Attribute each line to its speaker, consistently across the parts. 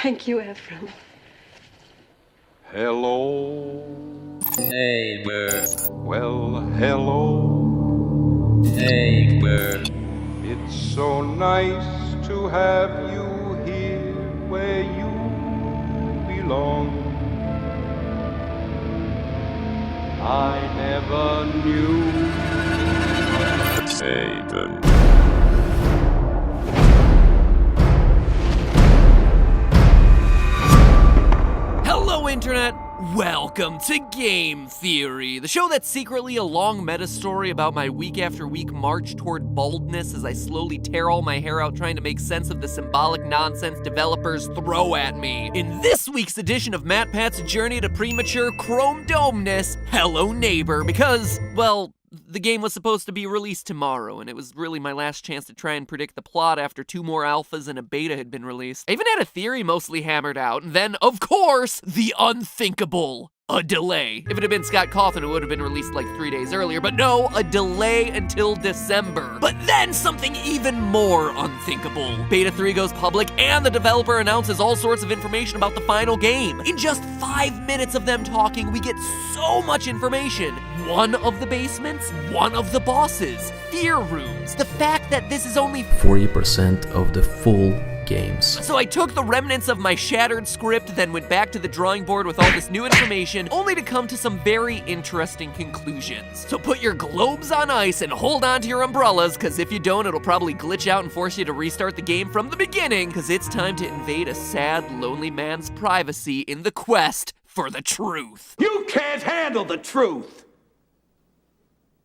Speaker 1: Thank you, Ephraim.
Speaker 2: Hello.
Speaker 3: Neighbor.
Speaker 2: Well, hello.
Speaker 3: Neighbor.
Speaker 2: It's so nice to have you here where you belong. I never knew.
Speaker 3: Satan.
Speaker 4: Hello, Internet! Welcome to Game Theory, the show that's secretly a long meta-story about my week-after-week march toward baldness as I slowly tear all my hair out trying to make sense of the symbolic nonsense developers throw at me. In this week's edition of MatPat's Journey to Premature Chrome-Domeness, Hello Neighbor, because, well, the game was supposed to be released tomorrow, and it was really my last chance to try and predict the plot after 2 more alphas and a beta had been released. I even had a theory mostly hammered out, and then, of course, the unthinkable. A delay. If it had been Scott Cawthon, it would have been released like 3 days earlier, but no, a delay until December. But then something even more unthinkable. Beta 3 goes public, and the developer announces all sorts of information about the final game. In just 5 minutes of them talking, we get so much information. One of the basements, one of the bosses, fear rooms, the fact that this is only
Speaker 5: 40% of the full games.
Speaker 4: So I took the remnants of my shattered script, then went back to the drawing board with all this new information, only to come to some very interesting conclusions. So put your globes on ice and hold on to your umbrellas, cause if you don't, it'll probably glitch out and force you to restart the game from the beginning, cause it's time to invade a sad, lonely man's privacy in the quest for the truth.
Speaker 6: You can't handle the truth!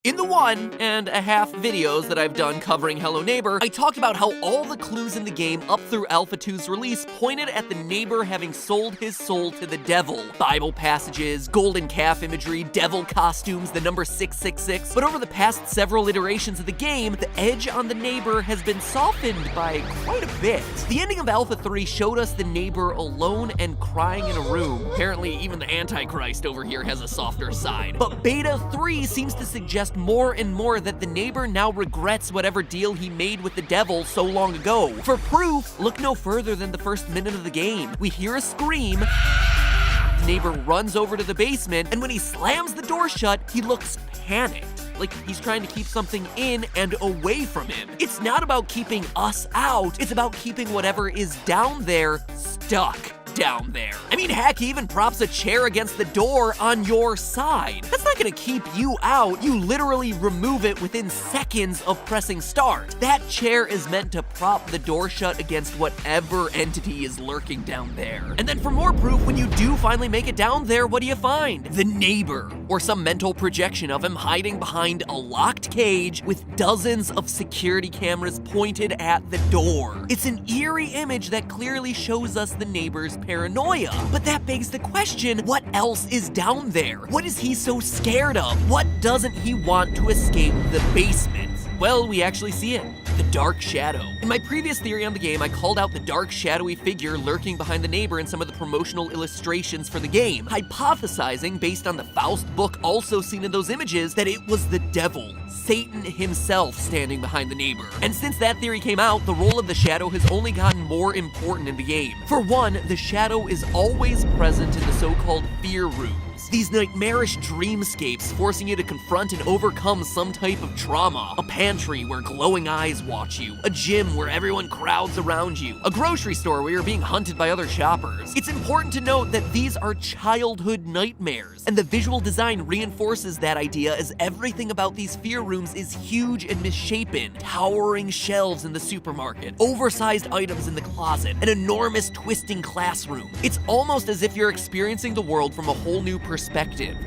Speaker 4: In the 1.5 videos that I've done covering Hello Neighbor, I talked about how all the clues in the game up through Alpha 2's release pointed at the neighbor having sold his soul to the devil. Bible passages, golden calf imagery, devil costumes, the number 666. But over the past several iterations of the game, the edge on the neighbor has been softened by quite a bit. The ending of Alpha 3 showed us the neighbor alone and crying in a room. Apparently, even the Antichrist over here has a softer side. But Beta 3 seems to suggest more and more that the neighbor now regrets whatever deal he made with the devil so long ago. For proof, look no further than the first minute of the game. We hear a scream, the neighbor runs over to the basement, and when he slams the door shut, he looks panicked. Like he's trying to keep something in and away from him. It's not about keeping us out, it's about keeping whatever is down there stuck down there. I mean, heck, he even props a chair against the door on your side. That's not gonna keep you out. You literally remove it within seconds of pressing start. That chair is meant to prop the door shut against whatever entity is lurking down there. And then for more proof, when you do finally make it down there, what do you find? The neighbor, or some mental projection of him hiding behind a locked cage with dozens of security cameras pointed at the door. It's an eerie image that clearly shows us the neighbor's paranoia. But that begs the question, what else is down there? What is he so scared of? What doesn't he want to escape the basement? Well, we actually see it. The dark shadow. In my previous theory on the game, I called out the dark shadowy figure lurking behind the neighbor in some of the promotional illustrations for the game, hypothesizing, based on the Faust book also seen in those images, that it was the devil, Satan himself, standing behind the neighbor. And since that theory came out, the role of the shadow has only gotten more important in the game. For one, the shadow is always present in the so-called fear rooms. These nightmarish dreamscapes forcing you to confront and overcome some type of trauma. A pantry where glowing eyes watch you. A gym where everyone crowds around you. A grocery store where you're being hunted by other shoppers. It's important to note that these are childhood nightmares, and the visual design reinforces that idea as everything about these fear rooms is huge and misshapen. Towering shelves in the supermarket, oversized items in the closet, an enormous twisting classroom. It's almost as if you're experiencing the world from a whole new perspective.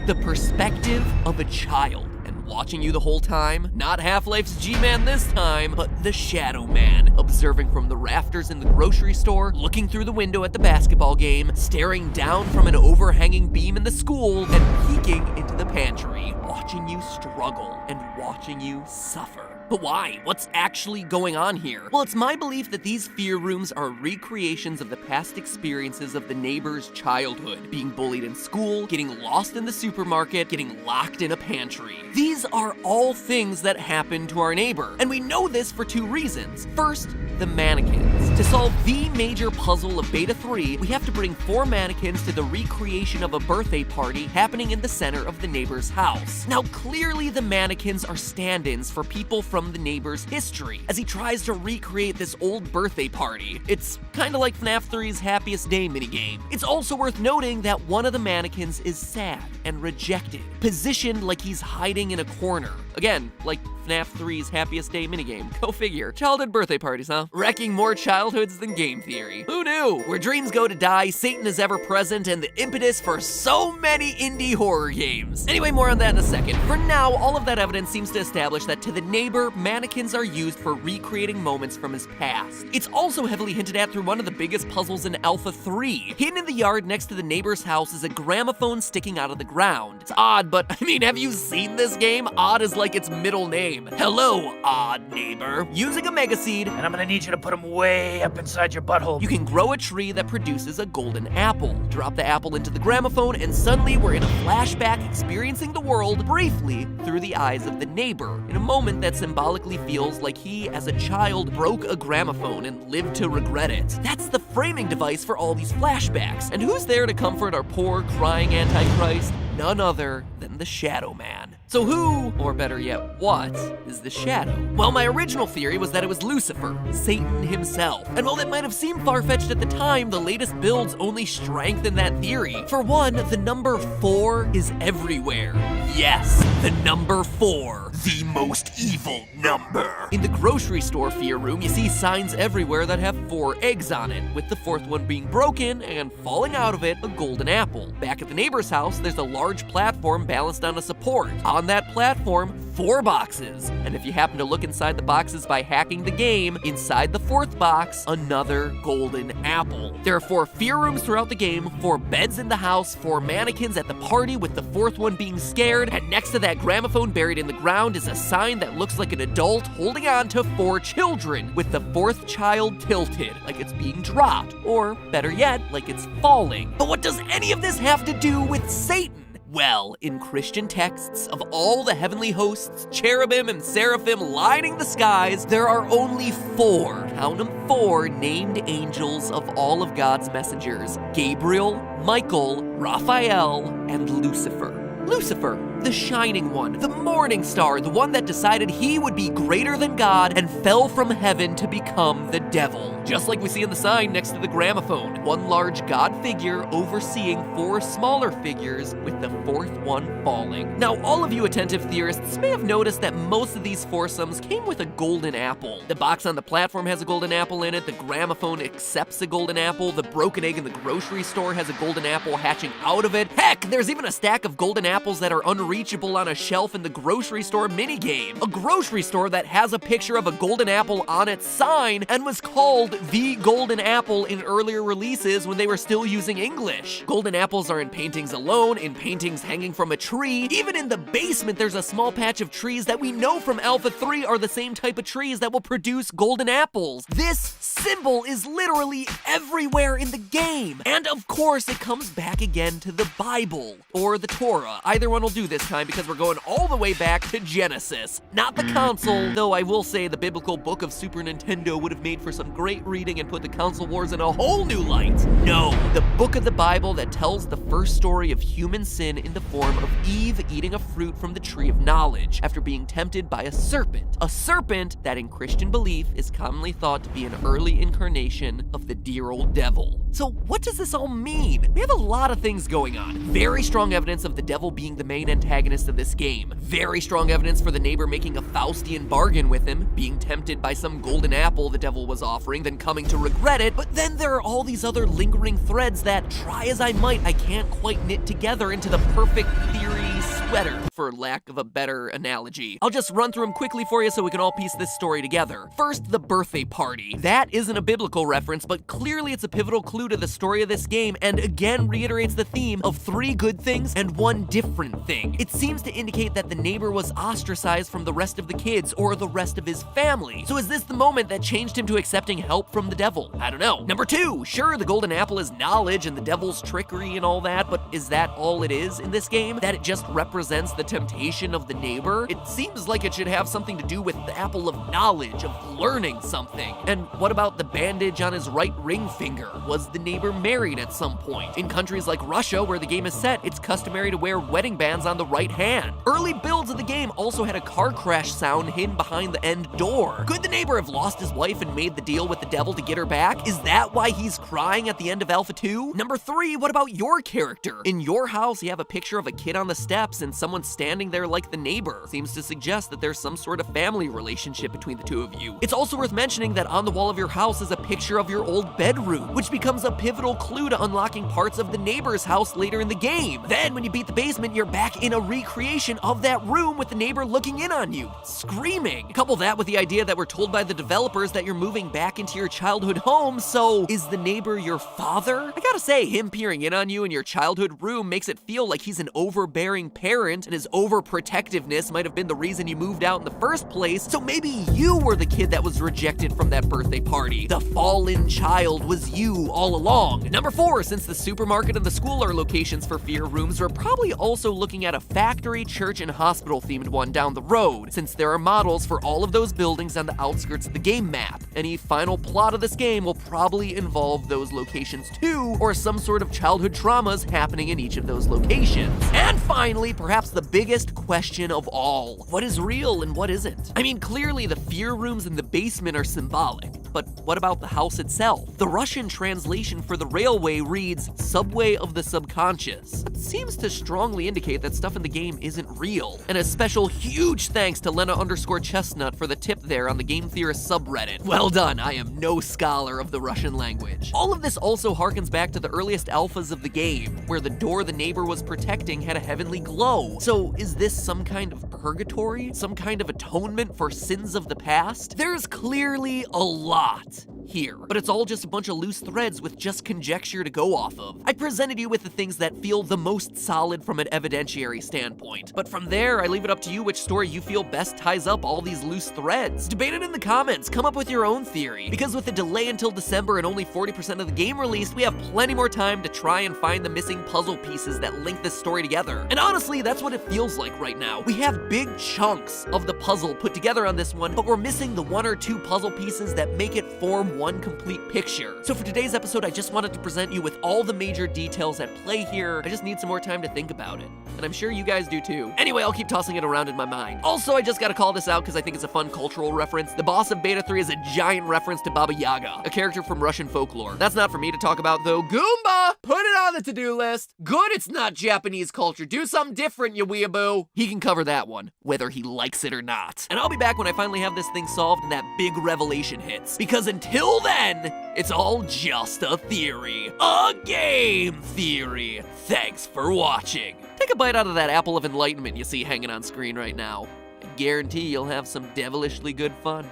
Speaker 4: The perspective of a child. And watching you the whole time, not Half-Life's G-Man this time, but the Shadow Man, observing from the rafters in the grocery store, looking through the window at the basketball game, staring down from an overhanging beam in the school, and peeking into the pantry, watching you struggle and watching you suffer. But why? What's actually going on here? Well, it's my belief that these fear rooms are recreations of the past experiences of the neighbor's childhood, being bullied in school, getting lost in the supermarket, getting locked in a pantry. These are all things that happen to our neighbor, and we know this for 2 reasons. First, the mannequins. To solve the major puzzle of Beta 3, we have to bring 4 mannequins to the recreation of a birthday party happening in the center of the neighbor's house. Now, clearly the mannequins are stand-ins for people from the neighbor's history, as he tries to recreate this old birthday party. It's kinda like FNAF 3's Happiest Day minigame. It's also worth noting that one of the mannequins is sad and rejected, positioned like he's hiding in a corner. Again, like FNAF 3's Happiest Day minigame. Go figure. Childhood birthday parties, huh? Wrecking more childhoods than game theory. Who knew? Where dreams go to die, Satan is ever present, and the impetus for so many indie horror games. Anyway, more on that in a second. For now, all of that evidence seems to establish that to the neighbor, mannequins are used for recreating moments from his past. It's also heavily hinted at through one of the biggest puzzles in Alpha 3. Hidden in the yard next to the neighbor's house is a gramophone sticking out of the ground. It's odd, but I mean, have you seen this game? Odd is like its middle name. Hello, odd neighbor. Using a mega seed,
Speaker 6: And I'm gonna need you to put them way up inside your butthole.
Speaker 4: you can grow a tree that produces a golden apple. Drop the apple into the gramophone, and suddenly we're in a flashback experiencing the world briefly through the eyes of the neighbor, in a moment that symbolically feels like he, as a child, broke a gramophone and lived to regret it. That's the framing device for all these flashbacks. And who's there to comfort our poor, crying Antichrist? None other than the Shadow Man. So who, or better yet, what, is the Shadow? Well, my original theory was that it was Lucifer, Satan himself. And while that might have seemed far-fetched at the time, the latest builds only strengthen that theory. For one, the number 4 is everywhere. Yes, the number 4, the most evil number. In the grocery store fear room, you see signs everywhere that have 4 eggs on it, with the 4th one being broken and falling out of it a golden apple. Back at the neighbor's house, there's a large platform balanced on a support. On that platform, 4 boxes. And if you happen to look inside the boxes by hacking the game, inside the 4th box, another golden apple. There are 4 fear rooms throughout the game, 4 beds in the house, 4 mannequins at the party with the 4th one being scared, and next to that gramophone buried in the ground is a sign that looks like an adult holding on to 4 children, with the 4th child tilted, like it's being dropped, or better yet, like it's falling. But what does any of this have to do with Satan? Well, in Christian texts, of all the heavenly hosts, cherubim and seraphim lining the skies, there are only 4, count them 4, named angels of all of God's messengers: Gabriel, Michael, Raphael, and Lucifer. Lucifer, the shining one, the morning star, the one that decided he would be greater than God and fell from heaven to become the devil. Just like we see in the sign next to the gramophone, one large God figure overseeing 4 smaller figures, with the 4th one falling. Now, all of you attentive theorists may have noticed that most of these foursomes came with a golden apple. The box on the platform has a golden apple in it, the gramophone accepts a golden apple, the broken egg in the grocery store has a golden apple hatching out of it. Heck, there's even a stack of golden apples that are unreachable on a shelf in the grocery store minigame. A grocery store that has a picture of a golden apple on its sign and was called the Golden Apple in earlier releases when they were still using English. Golden apples are in paintings alone, in paintings hanging from a tree. Even in the basement, there's a small patch of trees that we know from Alpha 3 are the same type of trees that will produce golden apples. This symbol is literally everywhere in the game. And of course, it comes back again to the Bible, or the Torah. Either one will do this time because we're going all the way back to Genesis. Not the console, though I will say the biblical book of Super Nintendo would have made for some great reading and put the console wars in a whole new light. No, the book of the Bible that tells the first story of human sin in the form of Eve eating a fruit from the tree of knowledge after being tempted by a serpent. A serpent that in Christian belief is commonly thought to be an early incarnation of the dear old devil. So what does this all mean? We have a lot of things going on. Very strong evidence of the devil being the main antagonist of this game. Very strong evidence for the neighbor making a Faustian bargain with him, being tempted by some golden apple the devil was offering, then coming to regret it. But then there are all these other lingering threads that, try as I might, I can't quite knit together into the perfect theory sweater, for lack of a better analogy. I'll just run through them quickly for you so we can all piece this story together. First, the birthday party. That isn't a biblical reference, but clearly it's a pivotal clue to the story of this game, and again reiterates the theme of 3 good things and 1 different thing. It seems to indicate that the neighbor was ostracized from the rest of the kids, or the rest of his family. So is this the moment that changed him to accepting help from the devil? I don't know. Number 2, sure, the golden apple is knowledge and the devil's trickery and all that, but is that all it is in this game? That it just represents represents the temptation of the neighbor, it seems like it should have something to do with the apple of knowledge, of learning something. And what about the bandage on his right ring finger? Was the neighbor married at some point? In countries like Russia, where the game is set, it's customary to wear wedding bands on the right hand. Early builds of the game also had a car crash sound hidden behind the end door. Could the neighbor have lost his wife and made the deal with the devil to get her back? Is that why he's crying at the end of Alpha 2? Number 3, what about your character? In your house, you have a picture of a kid on the steps and someone standing there like the neighbor. Seems to suggest that there's some sort of family relationship between the two of you. It's also worth mentioning that on the wall of your house is a picture of your old bedroom, which becomes a pivotal clue to unlocking parts of the neighbor's house later in the game. Then, when you beat the basement, you're back in a recreation of that room with the neighbor looking in on you, screaming. Couple that with the idea that we're told by the developers that you're moving back into your childhood home, so is the neighbor your father? I gotta say, him peering in on you in your childhood room makes it feel like he's an overbearing parent, and his overprotectiveness might have been the reason you moved out in the first place, so maybe you were the kid that was rejected from that birthday party. The fallen child was you all along. Number 4, since the supermarket and the school are locations for fear rooms, we're probably also looking at a factory, church, and hospital themed one down the road, since there are models for all of those buildings on the outskirts of the game map. Any final plot of this game will probably involve those locations too, or some sort of childhood traumas happening in each of those locations. And finally, perhaps the biggest question of all, what is real and what isn't? I mean, clearly the fear rooms in the basement are symbolic, but what about the house itself? The Russian translation for the railway reads, subway of the subconscious. That seems to strongly indicate that stuff in the game isn't real. And a special huge thanks to Lena_Chestnut for the tip there on the Game Theorist subreddit. Well done, I am no scholar of the Russian language. All of this also harkens back to the earliest alphas of the game, where the door the neighbor was protecting had a heavenly glow. So is this some kind of purgatory? Some kind of atonement for sins of the past? There's clearly a lot here, but it's all just a bunch of loose threads with just conjecture to go off of. I presented you with the things that feel the most solid from an evidentiary standpoint, but from there, I leave it up to you which story you feel best ties up all these loose threads. Debate it in the comments, come up with your own theory, because with the delay until December and only 40% of the game released, we have plenty more time to try and find the missing puzzle pieces that link this story together. And honestly, that's what it feels like right now. We have big chunks of the puzzle put together on this one, but we're missing the 1 or 2 puzzle pieces that make it form one complete picture. So for today's episode, I just wanted to present you with all the major details at play here. I just need some more time to think about it. And I'm sure you guys do too. Anyway, I'll keep tossing it around in my mind. Also, I just gotta call this out because I think it's a fun cultural reference. The boss of Beta 3 is a giant reference to Baba Yaga, a character from Russian folklore. That's not for me to talk about though. Goomba! Put it on the to-do list. Good it's not Japanese culture. Do something different, you weeaboo. He can cover that one, whether he likes it or not. And I'll be back when I finally have this thing solved and that big revelation hits. Because until then, it's all just a theory. A game theory. Thanks for watching. Take a bite out of that apple of enlightenment you see hanging on screen right now. I guarantee you'll have some devilishly good fun.